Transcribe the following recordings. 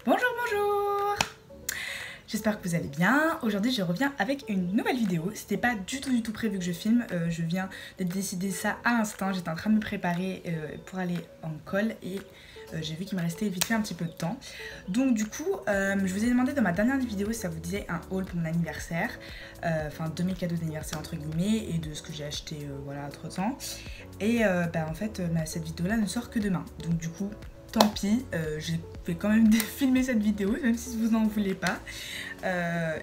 Bonjour, bonjour. J'espère que vous allez bien. Aujourd'hui je reviens avec une nouvelle vidéo. C'était pas du tout prévu que je filme. Je viens de décider ça à l'instant. J'étais en train de me préparer pour aller en call et j'ai vu qu'il me restait vite fait un petit peu de temps. Donc du coup je vous ai demandé dans ma dernière vidéo si ça vous disait un haul pour mon anniversaire. Enfin de mes cadeaux d'anniversaire entre guillemets et de ce que j'ai acheté voilà entre temps. Et en fait cette vidéo là ne sort que demain. Donc du coup tant pis, je vais quand même filmer cette vidéo même si vous n'en voulez pas.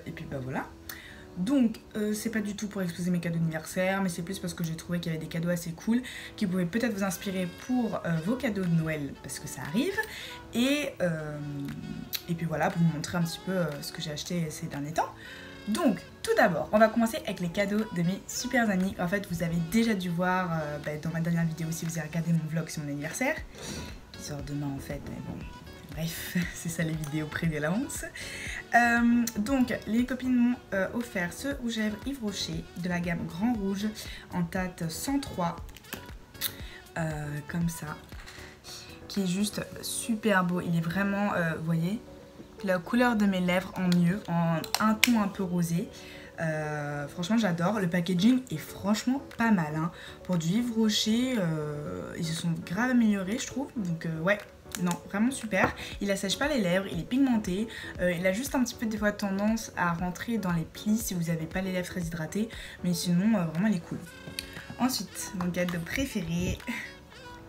Et puis voilà. Donc c'est pas du tout pour exposer mes cadeaux d'anniversaire, mais c'est plus parce que j'ai trouvé qu'il y avait des cadeaux assez cool qui pouvaient peut-être vous inspirer pour vos cadeaux de Noël parce que ça arrive. Et puis voilà, pour vous montrer un petit peu ce que j'ai acheté ces derniers temps. Donc tout d'abord, on va commencer avec les cadeaux de mes super amis. En fait, vous avez déjà dû voir dans ma dernière vidéo si vous avez regardé mon vlog sur mon anniversaire, qui sort demain en fait, mais bon. Bref, c'est ça les vidéos prévues à l'avance. Donc, les copines m'ont offert ce rouge à lèvres Yves Rocher de la gamme Grand Rouge en teinte 103. Comme ça. Qui est juste super beau. Il est vraiment, vous voyez, la couleur de mes lèvres en mieux, en un ton un peu rosé. Franchement j'adore, le packaging est franchement pas mal hein. Pour du Yves Rocher, ils se sont grave améliorés je trouve, donc ouais, non vraiment super. Il assèche pas les lèvres, il est pigmenté, il a juste un petit peu des fois tendance à rentrer dans les plis si vous n'avez pas les lèvres très hydratées, mais sinon vraiment il est cool. Ensuite mon cadeau préféré,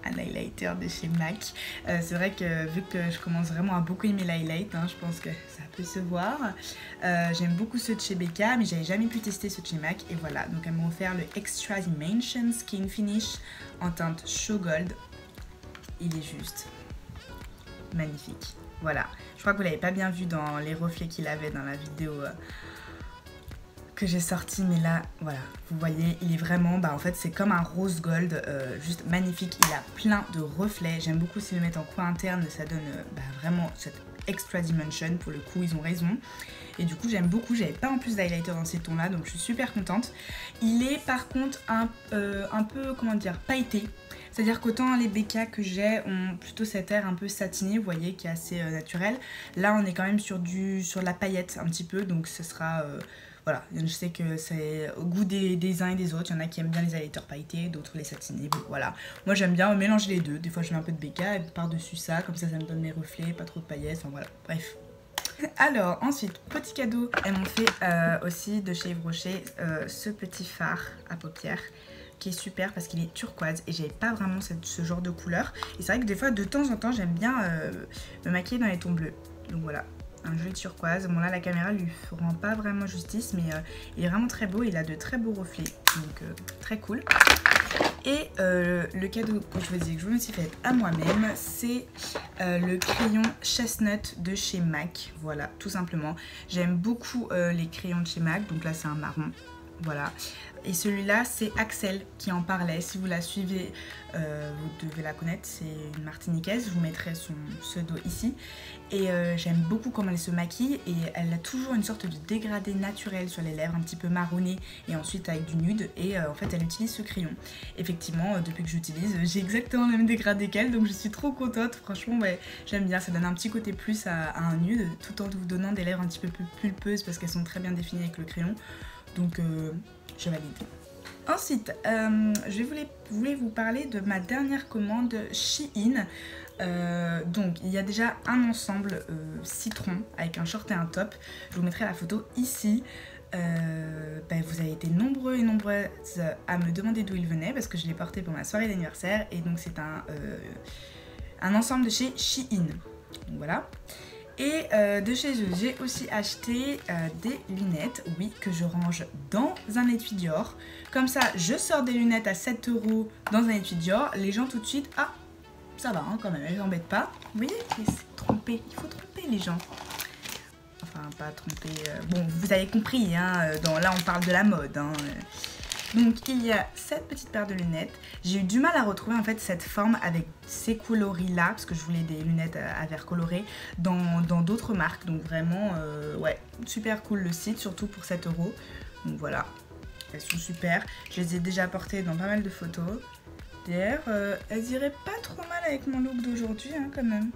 un highlighter de chez MAC. C'est vrai que vu que je commence vraiment à beaucoup aimer l'highlight, hein, je pense que ça peut se voir. J'aime beaucoup ceux de chez Becca, mais j'avais jamais pu tester ceux de chez MAC. Et voilà, donc elles m'ont offert le Extra Dimension Skin Finish en teinte Show Gold. Il est juste magnifique. Voilà, je crois que vous l'avez pas bien vu dans les reflets qu'il avait dans la vidéo que j'ai sorti, mais là voilà, vous voyez il est vraiment, en fait c'est comme un rose gold, juste magnifique. Il a plein de reflets, j'aime beaucoup s'ils le mettent en coin interne, ça donne vraiment cette extra dimension. Pour le coup ils ont raison et du coup j'aime beaucoup. J'avais pas en plus d'highlighter dans ces tons là, donc je suis super contente. Il est par contre un peu comment dire, pailleté. C'est-à-dire qu'autant les Becca que j'ai ont plutôt cet air un peu satiné, vous voyez, qui est assez naturel. Là on est quand même sur de la paillette un petit peu, donc ce sera voilà, je sais que c'est au goût des uns et des autres. Il y en a qui aiment bien les highlighters pailletés, d'autres les satinés. Bon, voilà, moi j'aime bien mélanger les deux. Des fois je mets un peu de Becca et par-dessus ça, comme ça me donne mes reflets, pas trop de paillettes, enfin voilà, bref. Alors ensuite, petit cadeau, elles m'ont fait aussi de chez Yves Rocher ce petit fard à paupières qui est super parce qu'il est turquoise et j'avais pas vraiment ce genre de couleur. Et c'est vrai que des fois de temps en temps j'aime bien me maquiller dans les tons bleus. Donc voilà, un joli turquoise. Bon là la caméra lui rend pas vraiment justice, mais il est vraiment très beau, il a de très beaux reflets, donc très cool. Et le cadeau que je vous dis que je me suis fait à moi-même, c'est le crayon Chestnut de chez MAC. Voilà, tout simplement. J'aime beaucoup les crayons de chez MAC, donc là c'est un marron. Voilà, et celui-là c'est Axel qui en parlait. Si vous la suivez, vous devez la connaître, c'est une martiniquaise, je vous mettrai son pseudo ici. Et j'aime beaucoup comment elle se maquille et elle a toujours une sorte de dégradé naturel sur les lèvres, un petit peu marronné et ensuite avec du nude. Et en fait elle utilise ce crayon. Effectivement, depuis que j'utilise, j'ai exactement le même dégradé qu'elle, donc je suis trop contente. Franchement ouais, j'aime bien, ça donne un petit côté plus à un nude tout en vous donnant des lèvres un petit peu plus pulpeuses parce qu'elles sont très bien définies avec le crayon. Donc je valide. Ensuite, je voulais vous parler de ma dernière commande Shein. Donc il y a déjà un ensemble citron avec un short et un top. Je vous mettrai la photo ici. Vous avez été nombreux et nombreuses à me demander d'où il venait parce que je l'ai porté pour ma soirée d'anniversaire. Et donc c'est un ensemble de chez Shein. Donc voilà. Et de chez eux, j'ai aussi acheté des lunettes, oui, que je range dans un étui Dior. Comme ça, je sors des lunettes à 7 € dans un étui Dior. Les gens tout de suite, ah, ça va hein, quand même, elles n'embêtent pas. Vous voyez, c'est trompé, il faut tromper les gens. Enfin, pas tromper, bon, vous avez compris, hein, là on parle de la mode. Hein. Donc il y a cette petite paire de lunettes. J'ai eu du mal à retrouver en fait cette forme avec ces coloris là, parce que je voulais des lunettes à verre coloré dans d'autres marques. Donc vraiment, ouais, super cool le site, surtout pour 7 €. Donc voilà, elles sont super. Je les ai déjà portées dans pas mal de photos. D'ailleurs, elles iraient pas trop mal avec mon look d'aujourd'hui hein, quand même.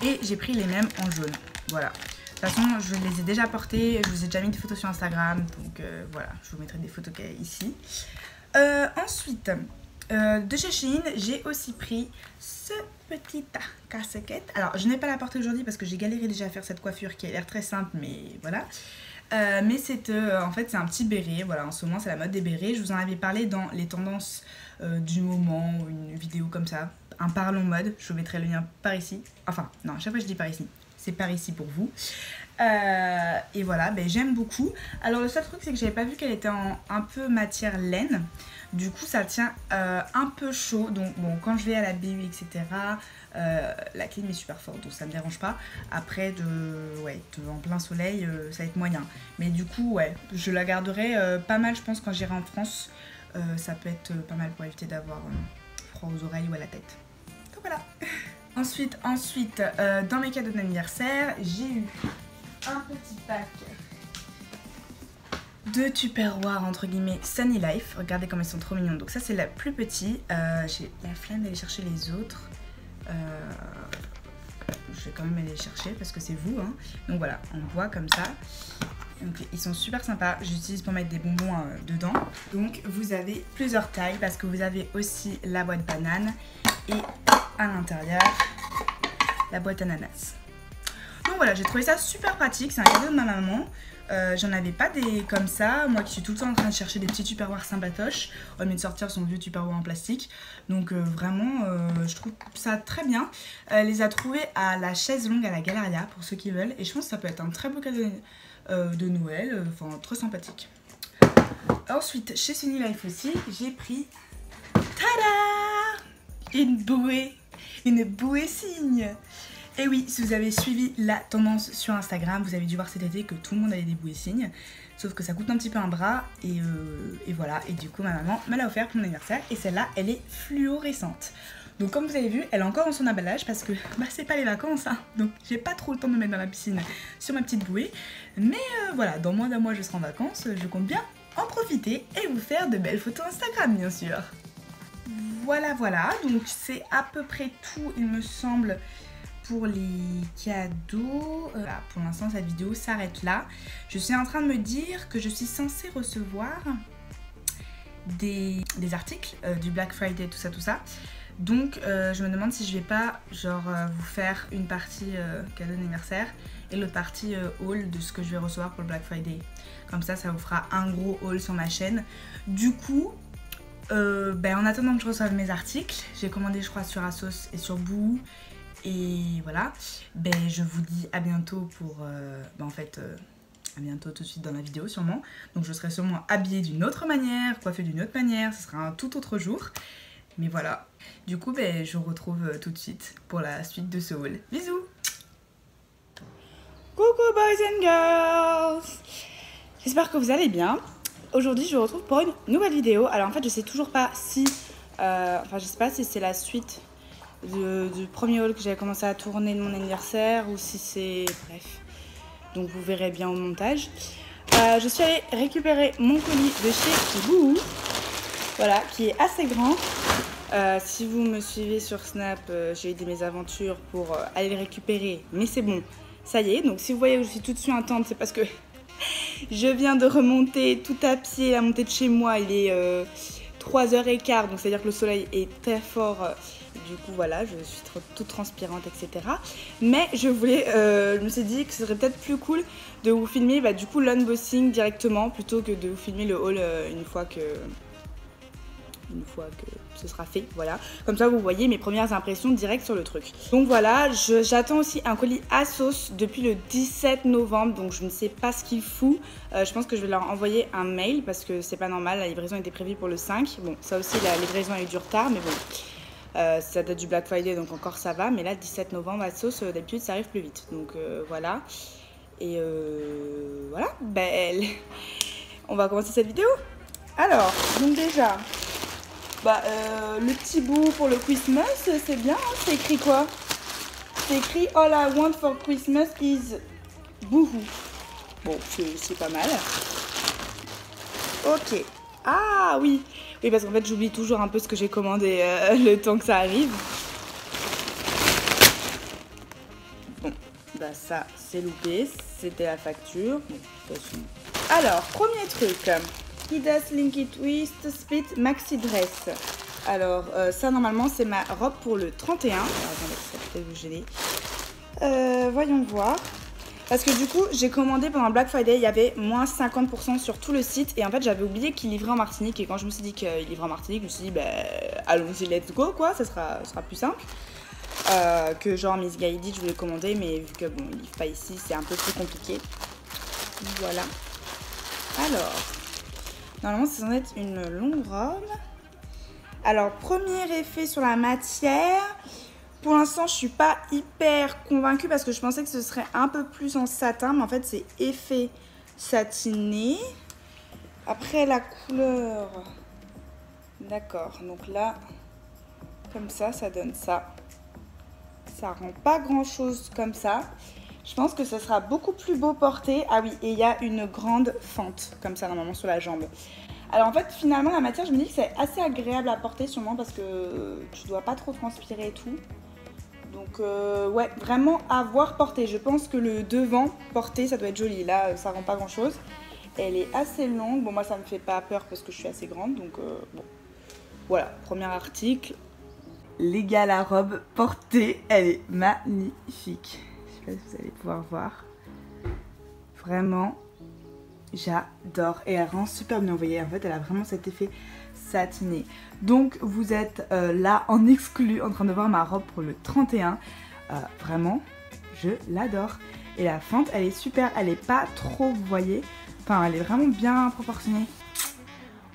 Et j'ai pris les mêmes en jaune, voilà. De toute façon, je les ai déjà portées, je vous ai déjà mis des photos sur Instagram, donc voilà, je vous mettrai des photos qu'il y a ici. Ensuite, de chez Shein, j'ai aussi pris ce petit casquette. Alors, je n'ai pas la portée aujourd'hui parce que j'ai galéré déjà à faire cette coiffure qui a l'air très simple, mais voilà. Mais c'est en fait c'est un petit béret, voilà, en ce moment c'est la mode des bérets. Je vous en avais parlé dans les tendances du moment, une vidéo comme ça, un parlons mode, je vous mettrai le lien par ici. Enfin, non, à chaque fois je dis par ici, c'est par ici pour vous. Et voilà, ben, j'aime beaucoup. Alors le seul truc c'est que j'avais pas vu qu'elle était en un peu matière laine. Du coup ça tient un peu chaud. Donc bon, quand je vais à la BU etc, la clim est super forte donc ça me dérange pas. Après en plein soleil ça va être moyen. Mais du coup ouais, je la garderai pas mal je pense quand j'irai en France. Ça peut être pas mal pour éviter d'avoir froid aux oreilles ou à la tête. Donc voilà. Ensuite, dans mes cadeaux d'anniversaire, j'ai eu un petit pack de Tupperware entre guillemets Sunny Life. Regardez comme ils sont trop mignons. Donc ça c'est la plus petite. J'ai la flemme d'aller chercher les autres. Je vais quand même aller les chercher parce que c'est vous. Hein. Donc voilà, en bois comme ça. Donc ils sont super sympas. J'utilise pour mettre des bonbons dedans. Donc vous avez plusieurs tailles parce que vous avez aussi la boîte banane et à l'intérieur la boîte ananas. Donc voilà, j'ai trouvé ça super pratique. C'est un cadeau de ma maman. J'en avais pas des comme ça, moi qui suis tout le temps en train de chercher des petits tupperwares sympatoches au lieu de sortir son vieux tupperware en plastique. Donc vraiment je trouve ça très bien. Elle les a trouvés à la chaise longue à la Galeria pour ceux qui veulent et je pense que ça peut être un très beau cadeau de Noël, enfin très sympathique. Ensuite chez Sunny Life aussi j'ai pris tada, une bouée cygne. Et oui, si vous avez suivi la tendance sur Instagram, vous avez dû voir cet été que tout le monde avait des bouées cygnes. Sauf que ça coûte un petit peu un bras et voilà. Et du coup ma maman me l'a offert pour mon anniversaire et celle-là elle est fluorescente. Donc comme vous avez vu, elle est encore dans son emballage parce que bah, c'est pas les vacances hein. Donc j'ai pas trop le temps de me mettre dans la piscine sur ma petite bouée. Mais voilà, dans moins d'un mois je serai en vacances, je compte bien en profiter et vous faire de belles photos Instagram bien sûr. Voilà, donc c'est à peu près tout il me semble pour les cadeaux. Voilà, pour l'instant cette vidéo s'arrête là. Je suis en train de me dire que je suis censée recevoir des articles du Black Friday, tout ça. Donc je me demande si je vais pas genre vous faire une partie cadeau d'anniversaire et l'autre partie haul de ce que je vais recevoir pour le Black Friday. Comme ça vous fera un gros haul sur ma chaîne. Du coup, en attendant que je reçoive mes articles, j'ai commandé je crois sur Asos et sur Boo. Et voilà, je vous dis à bientôt pour, à bientôt tout de suite dans la vidéo sûrement. Donc je serai sûrement habillée d'une autre manière, coiffée d'une autre manière, ce sera un tout autre jour. Mais voilà, du coup je vous retrouve tout de suite pour la suite de ce haul. Bisous! Coucou boys and girls! J'espère que vous allez bien. Aujourd'hui je vous retrouve pour une nouvelle vidéo. Alors en fait je sais toujours pas si, je sais pas si c'est la suite du premier haul que j'avais commencé à tourner de mon anniversaire ou si c'est... bref, donc vous verrez bien au montage. Je suis allée récupérer mon colis de chez Boo, voilà, qui est assez grand. Si vous me suivez sur Snap, j'ai eu des mésaventures pour aller le récupérer, mais c'est bon, ça y est. Donc si vous voyez que je suis tout de suite en tente, c'est parce que je viens de remonter tout à pied. La montée de chez moi, il est 3h15, donc c'est à dire que le soleil est très fort. Du coup voilà, je suis toute transpirante etc. Mais je me suis dit que ce serait peut-être plus cool de vous filmer du coup l'unboxing directement plutôt que de vous filmer le haul une fois que ce sera fait, voilà. Comme ça vous voyez mes premières impressions directes sur le truc. Donc voilà, j'attends aussi un colis Asos depuis le 17 novembre, donc je ne sais pas ce qu'il fout. Je pense que je vais leur envoyer un mail parce que c'est pas normal, la livraison était prévue pour le 5. Bon, ça aussi la livraison a eu du retard, mais bon. Ça date du Black Friday donc encore ça va, mais là 17 novembre Asos d'habitude ça arrive plus vite, donc voilà. Et voilà, on va commencer cette vidéo. Alors, donc déjà, le petit bout pour le Christmas, c'est bien, hein. C'est écrit quoi? C'est écrit All I want for Christmas is boohoo. Bon, c'est pas mal. Ok. Ah oui. Oui, parce qu'en fait, j'oublie toujours un peu ce que j'ai commandé le temps que ça arrive. Bon, bah ça, c'est loupé. C'était la facture. Bon, de toute façon. Alors, premier truc. Hidas Linky Twist Split Maxi Dress. Alors, ça, normalement, c'est ma robe pour le 31. Alors, attendez, ça peut vous gêner. Voyons voir. Parce que du coup, j'ai commandé pendant Black Friday, il y avait moins 50% sur tout le site. Et en fait, j'avais oublié qu'il livrait en Martinique. Et quand je me suis dit qu'il livrait en Martinique, je me suis dit, allons-y, let's go, quoi. Ça sera plus simple. Que genre Miss Guided, je voulais commander. Mais vu que, bon, il livre pas ici, c'est un peu plus compliqué. Voilà. Alors, normalement, c'est censé être une longue robe. Alors, premier effet sur la matière. Pour l'instant, je suis pas hyper convaincue parce que je pensais que ce serait un peu plus en satin. Mais en fait, c'est effet satiné. Après, la couleur... D'accord. Donc là, comme ça donne ça. Ça rend pas grand-chose comme ça. Je pense que ce sera beaucoup plus beau porté. Ah oui, et il y a une grande fente, comme ça, normalement, sur la jambe. Alors en fait, finalement, la matière, je me dis que c'est assez agréable à porter, sûrement parce que tu dois pas trop transpirer et tout. Donc ouais, vraiment à voir porter. Je pense que le devant porté, ça doit être joli. Là, ça rend pas grand chose. Elle est assez longue. Bon, moi, ça me fait pas peur parce que je suis assez grande. Donc bon, voilà, premier article. Les gars, la robe portée, elle est magnifique. Je sais pas si vous allez pouvoir voir. Vraiment, j'adore. Et elle rend super bien. Vous voyez, en fait, elle a vraiment cet effet satiné. Donc vous êtes là en exclu en train de voir ma robe pour le 31. Vraiment, je l'adore. Et la fente, elle est super. Elle est pas trop, vous voyez. Enfin, elle est vraiment bien proportionnée.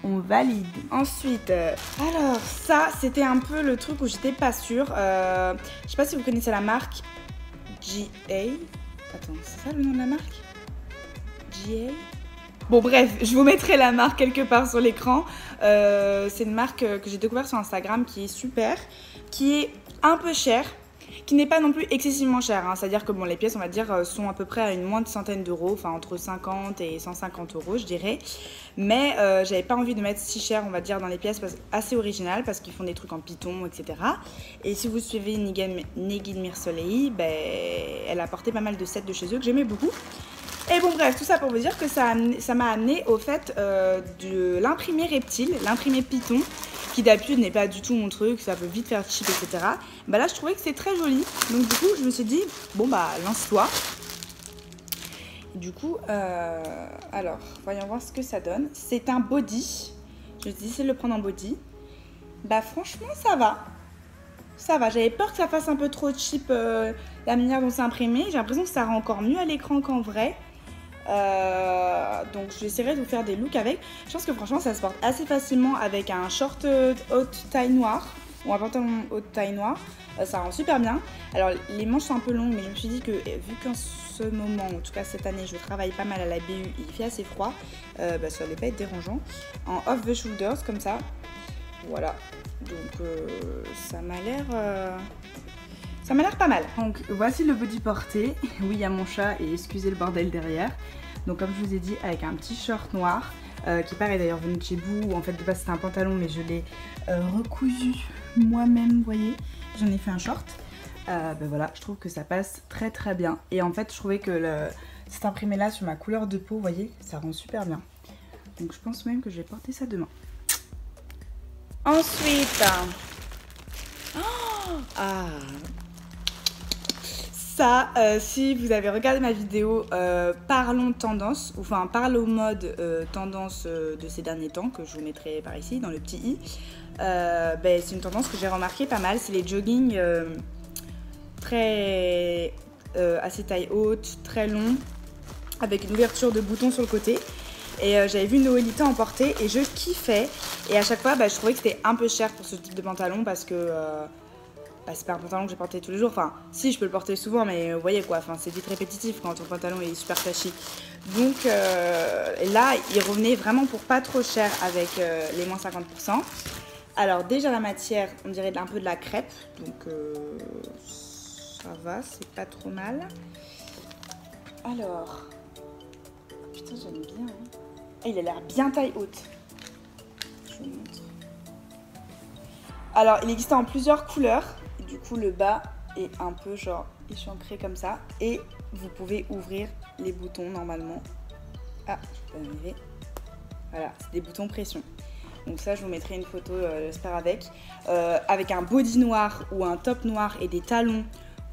On valide. Ensuite, alors ça, c'était un peu le truc où j'étais pas sûre. Je sais pas si vous connaissez la marque GA. Attends, c'est ça le nom de la marque? GA. Bon bref, je vous mettrai la marque quelque part sur l'écran. C'est une marque que j'ai découverte sur Instagram qui est super, qui est un peu chère, qui n'est pas non plus excessivement chère. Hein. C'est-à-dire que bon, les pièces, on va dire, sont à peu près à une moins de centaine d'euros, enfin entre 50 et 150 euros, je dirais. Mais j'avais pas envie de mettre si cher, on va dire, dans les pièces assez originales parce qu'ils font des trucs en python, etc. Et si vous suivez Negin Mirsoleil, elle a apporté pas mal de sets de chez eux que j'aimais beaucoup. Et bon bref, tout ça pour vous dire que ça m'a amené au fait de l'imprimé reptile, l'imprimé python, qui d'habitude n'est pas du tout mon truc, ça peut vite faire cheap, etc. Bah là je trouvais que c'est très joli, donc du coup je me suis dit, bon bah lance-toi. Du coup, alors, voyons voir ce que ça donne. C'est un body, je vais essayer de le prendre en body. Bah franchement ça va. Ça va, j'avais peur que ça fasse un peu trop cheap la manière dont c'est imprimé. J'ai l'impression que ça rend encore mieux à l'écran qu'en vrai. Donc j'essaierai de vous faire des looks avec. Je pense que franchement ça se porte assez facilement avec un short haute taille noire ou un pantalon haute taille noire. Ça rend super bien. Alors les manches sont un peu longues, mais je me suis dit que vu qu'en ce moment, en tout cas cette année, je travaille pas mal à la BU, il fait assez froid, ça allait pas être dérangeant. En off the shoulders comme ça. Voilà. Donc ça m'a l'air pas mal. Donc voici le body porté. Oui, il y a mon chat et excusez le bordel derrière. Donc comme je vous ai dit, avec un petit short noir qui paraît d'ailleurs venu de chez Boo. En fait de base c'était un pantalon mais je l'ai recousu moi-même, vous voyez. J'en ai fait un short. Voilà, je trouve que ça passe très très bien. Et en fait je trouvais que cet imprimé là sur ma couleur de peau, vous voyez, ça rend super bien. Donc je pense même que je vais porter ça demain. Ensuite, ça, si vous avez regardé ma vidéo Parlons tendance, ou enfin Parlons mode tendance de ces derniers temps, que je vous mettrai par ici dans le petit i, c'est une tendance que j'ai remarqué pas mal, c'est les joggings très assez taille haute, très longs, avec une ouverture de boutons sur le côté. Et j'avais vu Noélita en porter et je kiffais. Et à chaque fois, je trouvais que c'était un peu cher pour ce type de pantalon parce que bah, c'est pas un pantalon que j'ai porté tous les jours. Enfin, si, je peux le porter souvent, mais vous voyez quoi, enfin, c'est vite répétitif quand ton pantalon est super flashy. Donc là, il revenait vraiment pour pas trop cher avec les moins 50%. Alors déjà la matière, on dirait un peu de la crêpe, donc ça va, c'est pas trop mal. Alors, putain j'aime bien, hein. Il a l'air bien taille haute. Je vous montre. Alors il existe en plusieurs couleurs, et du coup le bas est un peu genre échancré comme ça, et vous pouvez ouvrir les boutons normalement. Ah, je peux arriver. Voilà, c'est des boutons pression. Donc ça, je vous mettrai une photo, j'espère, avec un body noir ou un top noir et des talons,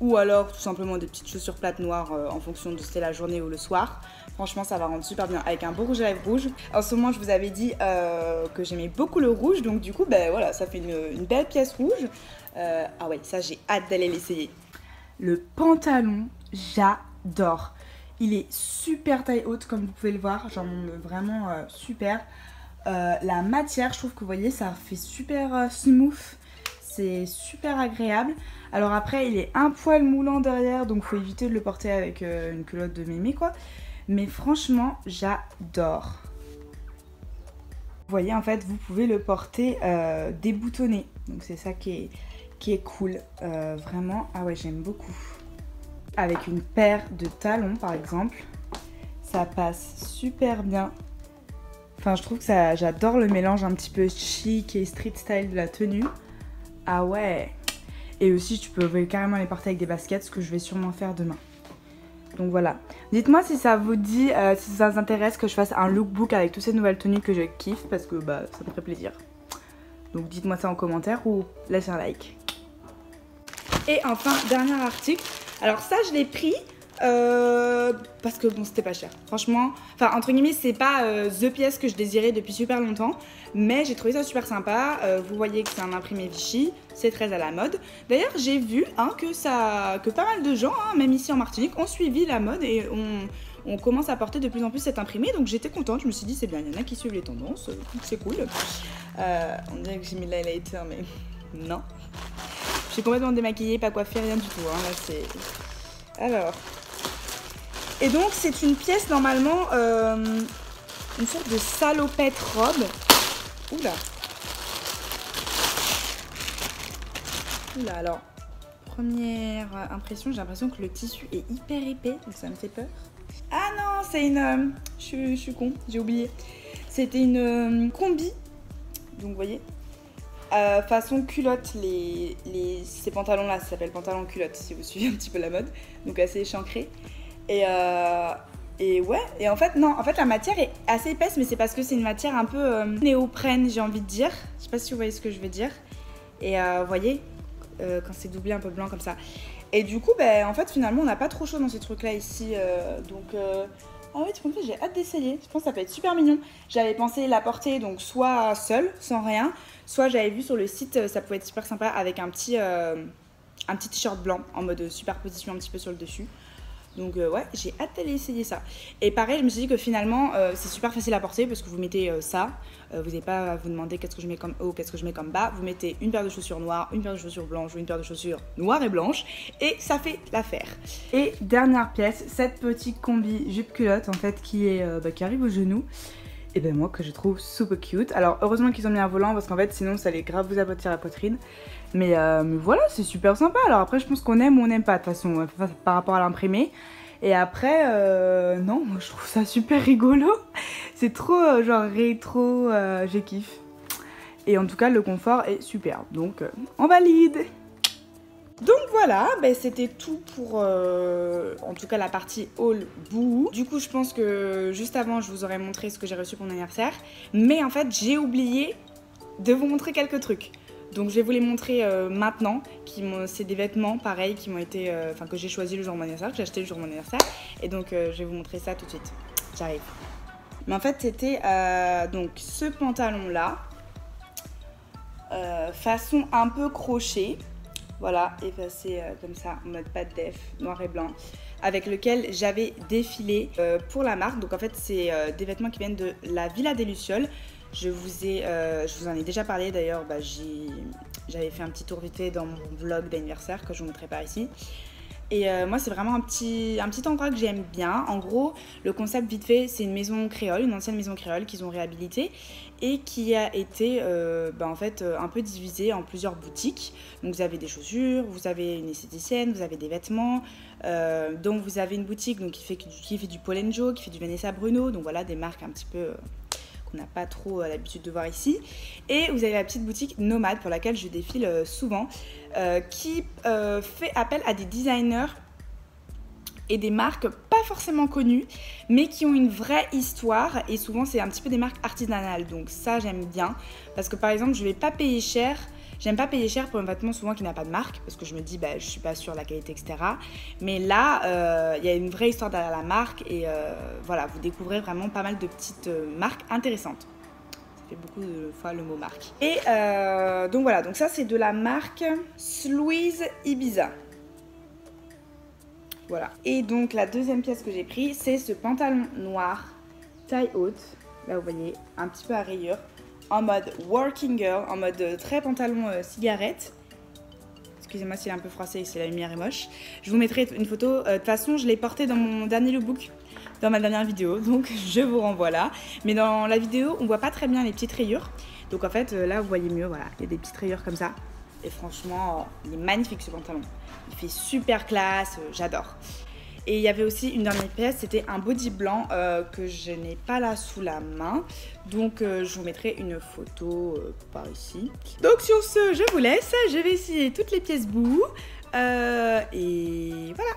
ou alors tout simplement des petites chaussures plates noires en fonction de si c'est la journée ou le soir. Franchement, ça va rendre super bien avec un beau rouge à lèvres rouge. En ce moment, je vous avais dit que j'aimais beaucoup le rouge, donc du coup, ben voilà, ça fait une belle pièce rouge. Ah ouais, ça, j'ai hâte d'aller l'essayer. Le pantalon, j'adore. Il est super taille haute, comme vous pouvez le voir, genre vraiment super. La matière, je trouve que vous voyez, ça fait super smooth, c'est super agréable. Alors après, il est un poil moulant derrière, donc faut éviter de le porter avec une culotte de mémé quoi. Mais franchement, j'adore. Vous voyez, en fait, vous pouvez le porter déboutonné, donc c'est ça qui est cool, vraiment. Ah ouais, j'aime beaucoup. Avec une paire de talons, par exemple, ça passe super bien. Enfin, je trouve que ça, j'adore le mélange un petit peu chic et street style de la tenue. Ah ouais. Et aussi, tu peux carrément les porter avec des baskets, ce que je vais sûrement faire demain. Donc voilà. Dites-moi si ça vous dit, si ça vous intéresse que je fasse un lookbook avec toutes ces nouvelles tenues que je kiffe, parce que bah, ça me ferait plaisir. Donc dites-moi ça en commentaire ou laissez un like. Et enfin, dernier article. Alors ça, je l'ai pris parce que bon, c'était pas cher. Franchement, enfin entre guillemets, c'est pas the pièce que je désirais depuis super longtemps, mais j'ai trouvé ça super sympa. Vous voyez que c'est un imprimé Vichy, c'est très à la mode. D'ailleurs, j'ai vu que pas mal de gens, même ici en Martinique, ont suivi la mode et on commence à porter de plus en plus cet imprimé. Donc j'étais contente, je me suis dit c'est bien, il y en a qui suivent les tendances, c'est cool. On dirait que j'ai mis le highlighter, mais non. Je suis complètement démaquillée, pas coiffée, rien du tout. Hein. Là, c'est... Alors... Et donc, c'est une pièce, normalement, une sorte de salopette robe. Oula. Oula, alors, première impression, j'ai l'impression que le tissu est hyper épais, donc ça me fait peur. Ah non, c'est une... je suis con, j'ai oublié. C'était une combi, donc vous voyez. Façon culotte, ces pantalons là, ça s'appelle pantalon culotte si vous suivez un petit peu la mode, donc assez échancré. Et ouais, et en fait non, en fait la matière est assez épaisse, mais c'est parce que c'est une matière un peu néoprène, j'ai envie de dire. Je sais pas si vous voyez ce que je veux dire. Et vous voyez, quand c'est doublé un peu blanc comme ça. Et du coup, ben, en fait finalement on n'a pas trop chaud dans ces trucs là ici, donc... Ah oui, tu comprends, j'ai hâte d'essayer. Je pense que ça peut être super mignon. J'avais pensé la porter donc soit seule, sans rien, soit j'avais vu sur le site, ça pouvait être super sympa avec un petit t-shirt blanc en mode superposition un petit peu sur le dessus. Donc ouais, j'ai hâte d'aller essayer ça. Et pareil, je me suis dit que finalement, c'est super facile à porter parce que vous mettez ça. Vous n'avez pas à vous demander qu'est-ce que je mets comme haut, qu'est-ce que je mets comme bas. Vous mettez une paire de chaussures noires, une paire de chaussures blanches ou une paire de chaussures noires et blanches. Et ça fait l'affaire. Et dernière pièce, cette petite combi jupe culotte en fait qui arrive au genou. Et ben moi que je trouve super cute. Alors heureusement qu'ils ont mis un volant parce qu'en fait sinon ça allait grave vous aplatir la poitrine. Mais voilà, c'est super sympa. Alors après je pense qu'on aime ou on n'aime pas de toute façon par rapport à l'imprimé. Et après non, moi je trouve ça super rigolo. C'est trop genre rétro, j'ai kiffe. Et en tout cas le confort est super. Donc on valide. Donc voilà, ben c'était tout pour en tout cas la partie haul bouhou. Du coup je pense que juste avant je vous aurais montré ce que j'ai reçu pour mon anniversaire. Mais en fait j'ai oublié de vous montrer quelques trucs. Donc je vais vous les montrer maintenant. C'est des vêtements pareil qui m'ont été, que j'ai choisi le jour de mon anniversaire, que j'ai acheté le jour de mon anniversaire. Et donc je vais vous montrer ça tout de suite. J'arrive. Mais en fait c'était donc ce pantalon là. Façon un peu crochet. Voilà, effacé comme ça, en mode pas de def, noir et blanc, avec lequel j'avais défilé pour la marque. Donc en fait, c'est des vêtements qui viennent de la Villa des Lucioles. je vous en ai déjà parlé d'ailleurs, j'avais fait un petit tour vite fait dans mon vlog d'anniversaire que je vous montrerai par ici. Et moi c'est vraiment un petit endroit que j'aime bien. En gros le concept vite fait, c'est une maison créole, une ancienne maison créole qu'ils ont réhabilitée et qui a été en fait un peu divisée en plusieurs boutiques. Donc vous avez des chaussures, vous avez une esthéticienne, vous avez des vêtements, donc vous avez une boutique donc, qui fait du Paul & Joe, qui fait du Vanessa Bruno, donc voilà des marques un petit peu qu'on n'a pas trop l'habitude de voir ici. Et vous avez la petite boutique Nomade pour laquelle je défile souvent, qui fait appel à des designers et des marques pas forcément connues, mais qui ont une vraie histoire. Et souvent, c'est un petit peu des marques artisanales. Donc ça, j'aime bien. Parce que par exemple, je vais pas payer cher. J'aime pas payer cher pour un vêtement souvent qui n'a pas de marque, parce que je me dis, je suis pas sûre de la qualité, etc. Mais là, il y a une vraie histoire derrière la marque. Et voilà, vous découvrez vraiment pas mal de petites marques intéressantes. Ça fait beaucoup de fois le mot marque. Et donc voilà, donc ça c'est de la marque Sluice Ibiza. Voilà. Et donc la deuxième pièce que j'ai pris, c'est ce pantalon noir taille haute. Là vous voyez, un petit peu à rayures, en mode working girl, en mode très pantalon cigarette. Excusez-moi s'il est un peu froissé et si la lumière est moche. Je vous mettrai une photo. De toute façon, je l'ai porté dans mon dernier lookbook, dans ma dernière vidéo, donc je vous renvoie là. Mais dans la vidéo, on voit pas très bien les petites rayures. Donc en fait, là vous voyez mieux, voilà, il y a des petites rayures comme ça. Et franchement, il est magnifique ce pantalon. Il fait super classe, j'adore. Et il y avait aussi une dernière pièce, c'était un body blanc que je n'ai pas là sous la main. Donc je vous mettrai une photo par ici. Donc sur ce, je vous laisse. Je vais essayer toutes les pièces bout. Et voilà.